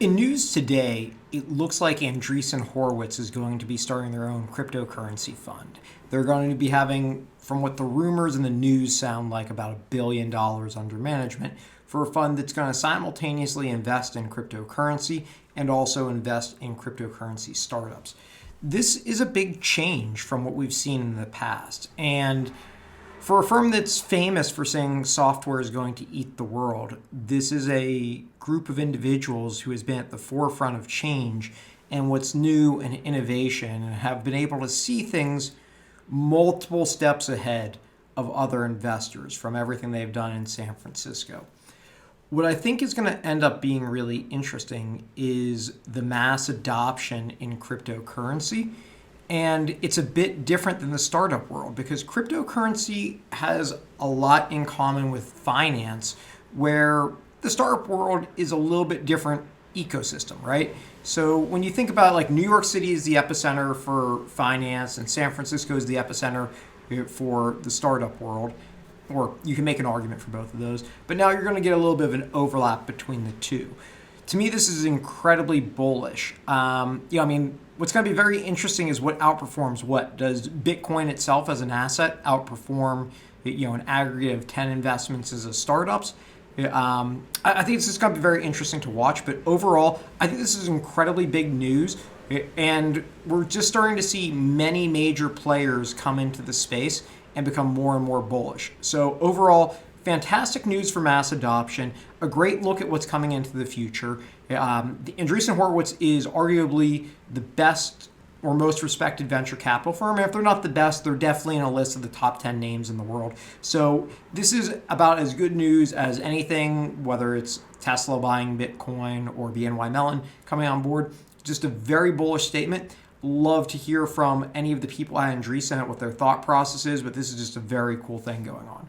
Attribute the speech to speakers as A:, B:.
A: In news today, it looks like Andreessen Horowitz is going to be starting their own cryptocurrency fund. They're going to be having, from what the rumors and the news sound like, about $1 billion under management for a fund that's going to simultaneously invest in cryptocurrency and also invest in cryptocurrency startups. This is a big change from what we've seen in the past. And for a firm that's famous for saying software is going to eat the world, this is a group of individuals who has been at the forefront of change and what's new and innovation and have been able to see things multiple steps ahead of other investors from everything they've done in San Francisco. What I think is going to end up being really interesting is the mass adoption in cryptocurrency. And it's a bit different than the startup world because cryptocurrency has a lot in common with finance, where the startup world is a little bit different ecosystem, right? So when you think about like New York City is the epicenter for finance and San Francisco is the epicenter for the startup world, or you can make an argument for both of those, but now you're going to get a little bit of an overlap between the two. To me, this is incredibly bullish. What's going to be very interesting is what outperforms what. Does Bitcoin itself as an asset outperform, an aggregate of 10 investments as a startups? I think this is going to be very interesting to watch. But overall, I think this is incredibly big news. And we're just starting to see many major players come into the space and become more and more bullish. So overall, fantastic news for mass adoption, a great look at what's coming into the future. Andreessen Horowitz is arguably the best or most respected venture capital firm. And if they're not the best, they're definitely in a list of the top 10 names in the world. So this is about as good news as anything, whether it's Tesla buying Bitcoin or BNY Mellon coming on board. Just a very bullish statement. Love to hear from any of the people at Andreessen what their thought process is, but this is just a very cool thing going on.